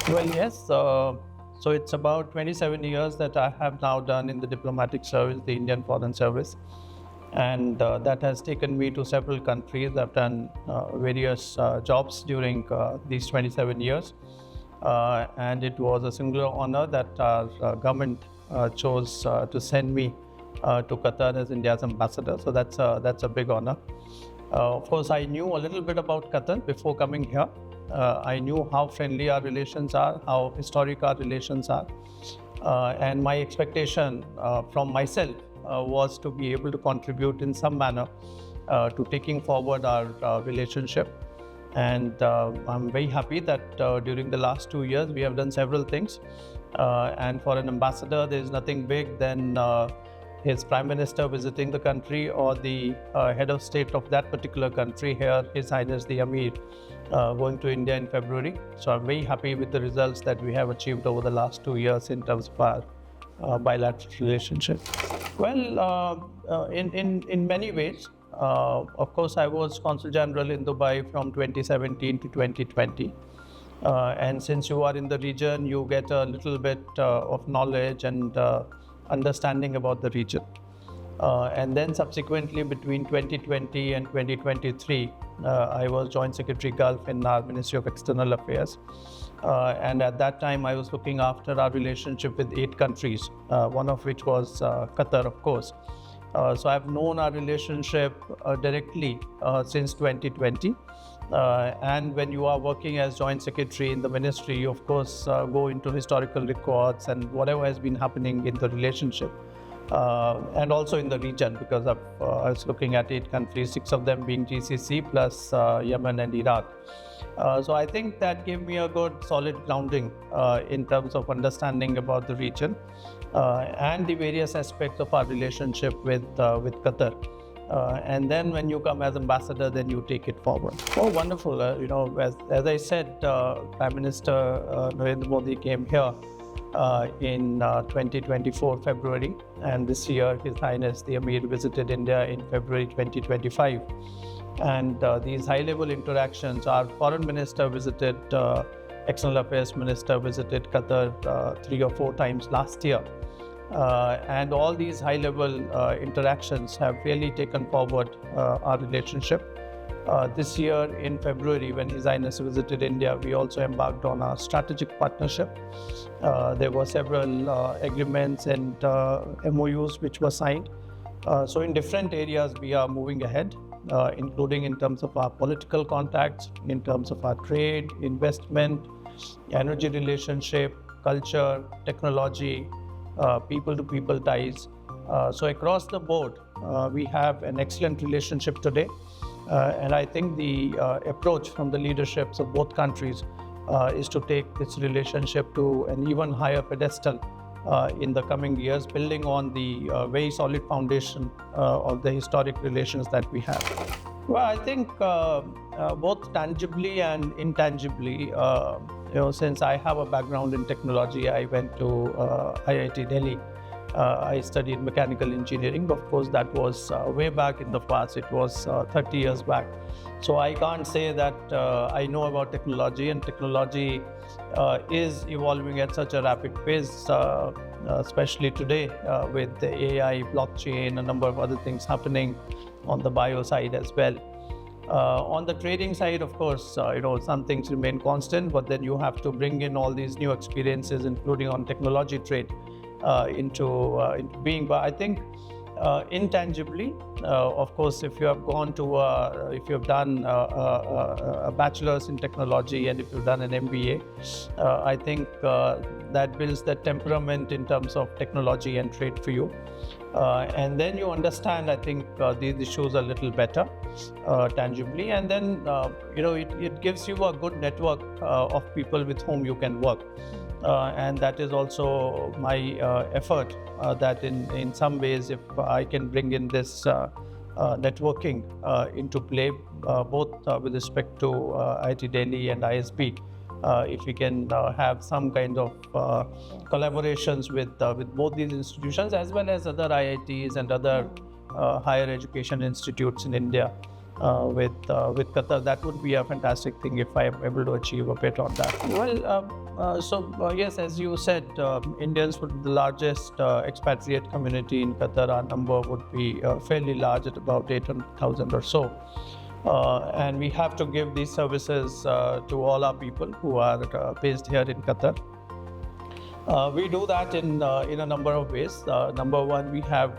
Well, yes. So it's about 27 years that I have now done in the diplomatic service, the Indian Foreign Service, and that has taken me to several countries. I've done various jobs during these 27 years, and it was a singular honor that our government chose to send me to Qatar as India's ambassador. So that's a big honor. Of course, I knew a little bit about Qatar before coming here. I knew how friendly our relations are, how historic our relations are, and my expectation from myself was to be able to contribute in some manner to taking forward our relationship. And I'm very happy that during the last 2 years we have done several things. And for an ambassador, there is nothing big than his Prime Minister visiting the country or the head of state of that particular country, here His Highness the Amir, going to India in February. So I'm very happy with the results that we have achieved over the last 2 years in terms of our bilateral relationship. Well, in many ways. Of course, I was Consul General in Dubai from 2017 to 2020. And since you are in the region, you get a little bit of knowledge and understanding about the region. And then subsequently between 2020 and 2023, I was Joint Secretary Gulf in our Ministry of External Affairs. And at that time, I was looking after our relationship with 8 countries, one of which was Qatar, of course. So I've known our relationship directly since 2020. And when you are working as Joint Secretary in the ministry, you of course go into historical records and whatever has been happening in the relationship. And also in the region, because I was looking at 8 countries, 6 of them being GCC plus Yemen and Iraq. So I think that gave me a good solid grounding in terms of understanding about the region and the various aspects of our relationship with Qatar. And then when you come as ambassador, then you take it forward. Oh, wonderful. As I said, Prime Minister Narendra Modi came here in 2024 February, and this year His Highness the Amir visited India in February 2025. And these high-level interactions, our Foreign Minister visited, External Affairs Minister visited Qatar 3 or 4 times last year. And all these high-level interactions have really taken forward our relationship. This year in February, when His Highness visited India, we also embarked on a strategic partnership. There were several agreements and MOUs which were signed. So in different areas, we are moving ahead, including in terms of our political contacts, in terms of our trade, investment, energy relationship, culture, technology, people-to-people ties. So across the board, we have an excellent relationship today. And I think the approach from the leaderships of both countries is to take this relationship to an even higher pedestal in the coming years, building on the very solid foundation of the historic relations that we have. Well, I think both tangibly and intangibly, since I have a background in technology, I went to IIT Delhi. I studied mechanical engineering. Of course, that was way back in the past. It was 30 years back. So I can't say that I know about technology, and technology is evolving at such a rapid pace, especially today with the AI, blockchain, a number of other things happening on the bio side as well. On the trading side, of course, some things remain constant, but then you have to bring in all these new experiences, including on technology trade, into being. But I think intangibly, of course, if you have gone to, if you have done a bachelor's in technology and if you've done an MBA, I think that builds that temperament in terms of technology and trade for you. And then you understand, I think, these issues a little better tangibly. And then, it gives you a good network of people with whom you can work. And that is also my effort, that in some ways, if I can bring in this networking into play, both with respect to IIT Delhi and ISB, if we can have some kind of collaborations with both these institutions as well as other IITs and other higher education institutes in India, with Qatar. That would be a fantastic thing if I am able to achieve a bit on that. Well, yes, as you said, Indians would be the largest expatriate community in Qatar. Our number would be fairly large at about 800,000 or so. And we have to give these services to all our people who are based here in Qatar. We do that in a number of ways. Number one, we have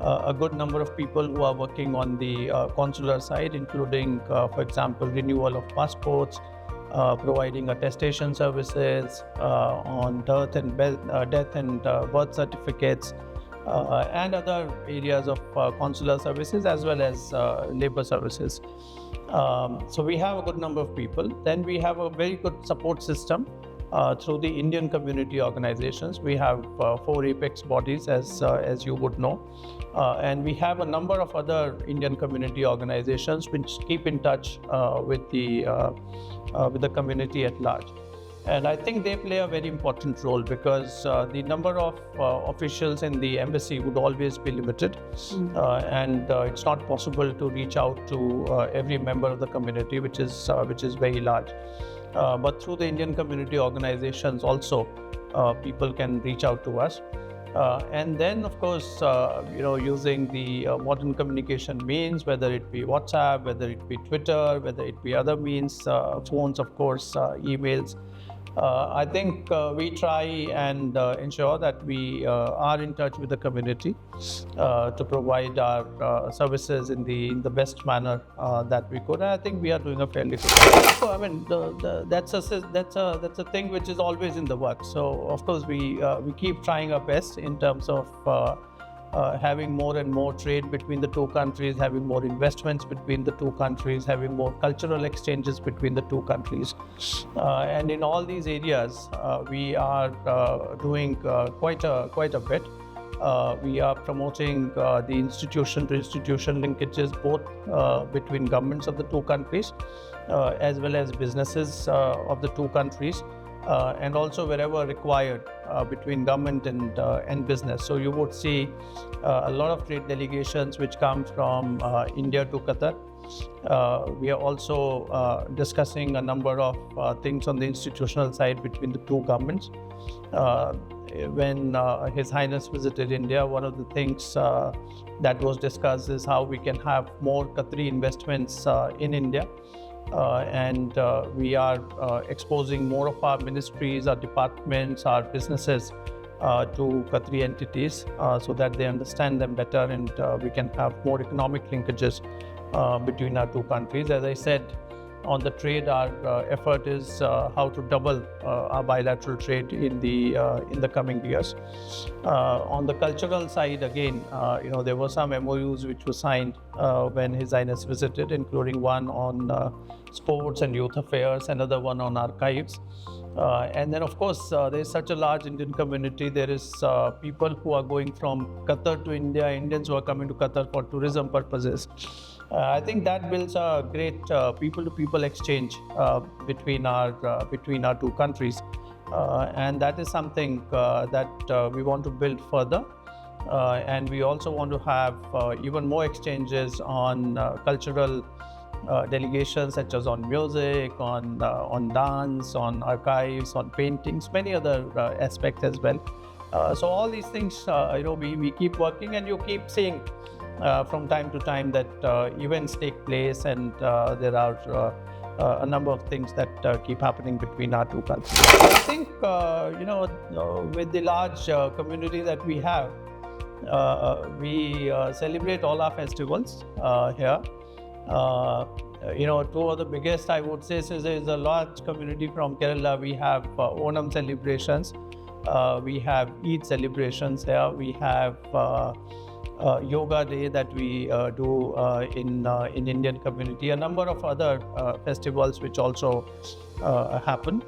a good number of people who are working on the consular side, including, for example, renewal of passports, providing attestation services on death and birth certificates, and other areas of consular services as well as labor services. So we have a good number of people. Then we have a very good support system through the Indian community organizations. We have 4 apex bodies, as you would know, and we have a number of other Indian community organizations which keep in touch with the community at large. And I think they play a very important role because the number of officials in the embassy would always be limited, and it's not possible to reach out to every member of the community, which is very large. But through the Indian community organizations also, people can reach out to us. And then, of course, using the modern communication means, whether it be WhatsApp, whether it be Twitter, whether it be other means, phones, of course, emails. I think we try and ensure that we are in touch with the community to provide our services in the best manner that we could. And I think we are doing a fairly good job. So, I mean, that's a thing which is always in the works. So, of course, we keep trying our best in terms of having more and more trade between the two countries, having more investments between the two countries, having more cultural exchanges between the two countries. And in all these areas, we are doing quite a bit. We are promoting the institution-to-institution linkages, both between governments of the two countries as well as businesses of the two countries. And also wherever required between government and business. So you would see a lot of trade delegations which come from India to Qatar. We are also discussing a number of things on the institutional side between the two governments. When His Highness visited India, one of the things that was discussed is how we can have more Qatari investments in India. And we are exposing more of our ministries, our departments, our businesses to Qatari entities so that they understand them better, and we can have more economic linkages between our two countries. As I said, on the trade, our effort is how to double our bilateral trade in the coming years. On the cultural side, again, there were some MOUs which were signed when His Highness visited, including one on sports and youth affairs, another one on archives. And then, of course, there is such a large Indian community. There is people who are going from Qatar to India, Indians who are coming to Qatar for tourism purposes. I think that builds a great people-to-people exchange between our two countries, and that is something that we want to build further. And we also want to have even more exchanges on cultural delegations, such as on music, on dance, on archives, on paintings, many other aspects as well. So all these things, we keep working, and you keep seeing from time to time that events take place, and there are a number of things that keep happening between our two countries. I think, with the large community that we have, we celebrate all our festivals here. Two of the biggest, I would say, since there is a large community from Kerala, we have Onam celebrations, we have Eid celebrations here, we have Yoga Day that we do in Indian community, a number of other festivals which also happen.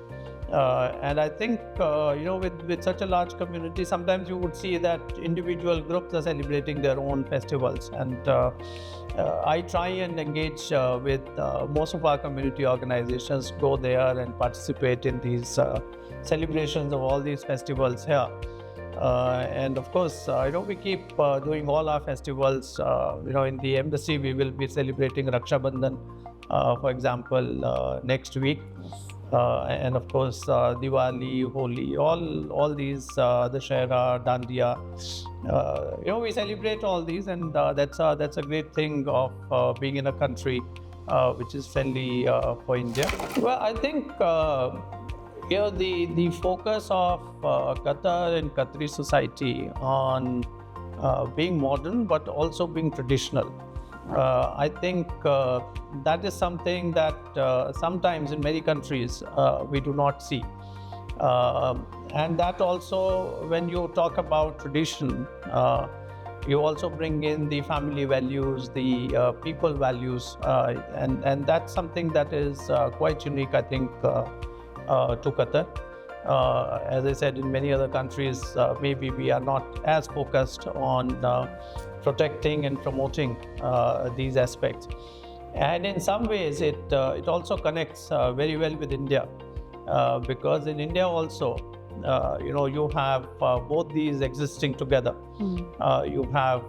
And I think, with such a large community, sometimes you would see that individual groups are celebrating their own festivals. And I try and engage with most of our community organizations, go there and participate in these celebrations of all these festivals here. And of course, we keep doing all our festivals. In the embassy, we will be celebrating Raksha Bandhan, for example, next week. And of course, Diwali, Holi, all these, Dussehra, Dandiya. We celebrate all these, and that's a great thing of being in a country which is friendly for India. Well, I think the focus of Qatar and Qatari society on being modern but also being traditional. I think that is something that sometimes in many countries we do not see. And that also, when you talk about tradition, you also bring in the family values, the people values, and that's something that is quite unique, I think, to Qatar. As I said, in many other countries, maybe we are not as focused on protecting and promoting these aspects. And in some ways, it also connects very well with India, because in India also, you have both these existing together. You have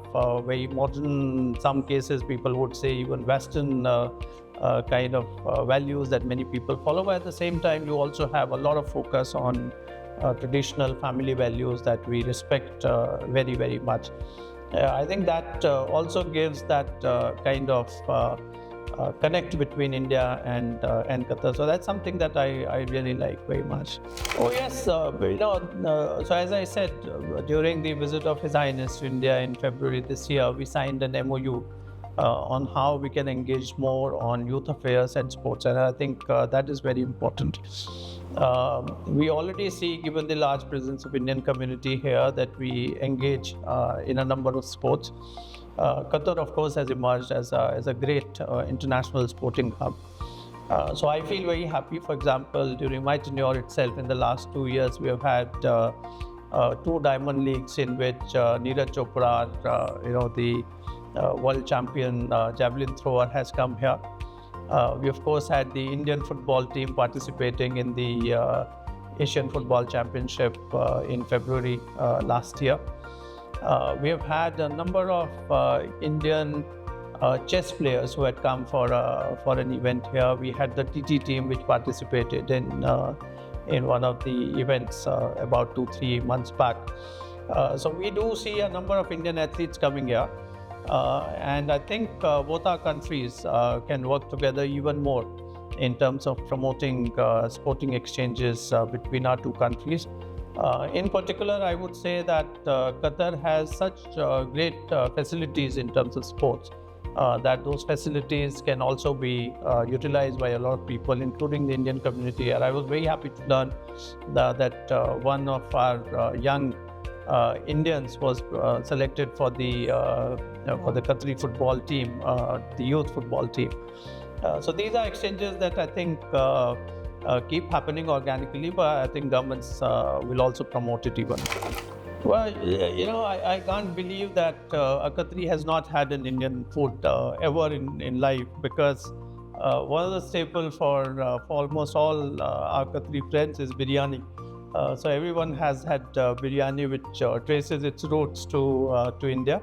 very modern, in some cases people would say even Western kind of values that many people follow, but at the same time you also have a lot of focus on traditional family values that we respect very, very much. I think that also gives that kind of connect between India and Qatar. So that's something that I really like very much. Oh yes, so as I said, during the visit of His Highness to India in February this year, we signed an MOU on how we can engage more on youth affairs and sports, and I think that is very important. We already see, given the large presence of Indian community here, that we engage in a number of sports. Qatar, of course, has emerged as a great international sporting hub. So I feel very happy. For example, during my tenure itself, in the last 2 years, we have had 2 Diamond Leagues in which Neeraj Chopra, the world champion javelin thrower, has come here. We of course had the Indian football team participating in the Asian Football Championship in February last year. We have had a number of Indian chess players who had come for an event here. We had the TT team which participated in one of the events about 2-3 months back. So we do see a number of Indian athletes coming here. And I think both our countries can work together even more in terms of promoting sporting exchanges between our two countries. In particular, I would say that Qatar has such great facilities in terms of sports that those facilities can also be utilized by a lot of people, including the Indian community. And I was very happy to learn that one of our young Indians was selected for the Qatari football team, the youth football team. So these are exchanges that I think keep happening organically, but I think governments will also promote it even. Well, I can't believe that a Qatari has not had an Indian food ever in life, because one of the staples for almost all our Qatari friends is biryani. So everyone has had biryani, which traces its roots to India.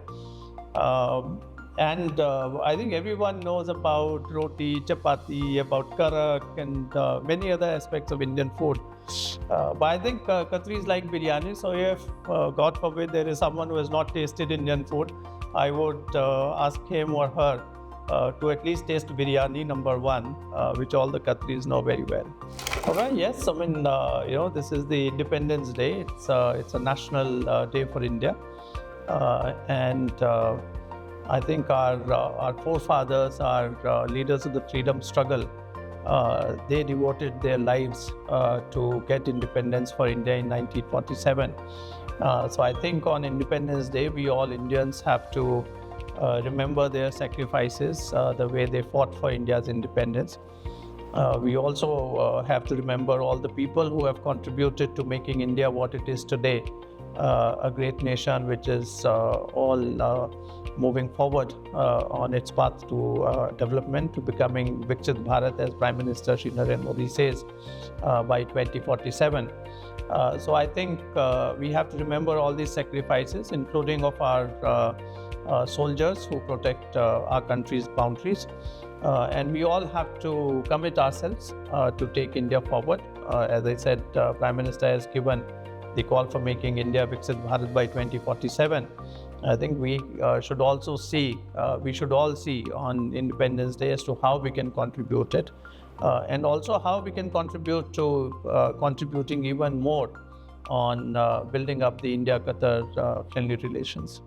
And I think everyone knows about roti, chapati, about karak, and many other aspects of Indian food. But I think Qataris like biryani. So if, God forbid, there is someone who has not tasted Indian food, I would ask him or her to at least taste biryani #1, which all the Qataris know very well. All right, yes, I mean, this is the Independence Day. It's a national day for India. And I think our forefathers, our leaders of the freedom struggle, they devoted their lives to get independence for India in 1947. So I think on Independence Day, we all Indians have to remember their sacrifices, the way they fought for India's independence. We also have to remember all the people who have contributed to making India what it is today, a great nation which is all moving forward on its path to development, to becoming Viksit Bharat, as Prime Minister Shri Narendra Modi says, by 2047. So I think we have to remember all these sacrifices, including of our soldiers who protect our country's boundaries. And we all have to commit ourselves to take India forward. As I said, Prime Minister has given the call for making India Viksit Bharat by 2047. I think we should also see, we should all see on Independence Day as to how we can contribute it, and also how we can contribute to contributing even more on building up the India-Qatar friendly relations.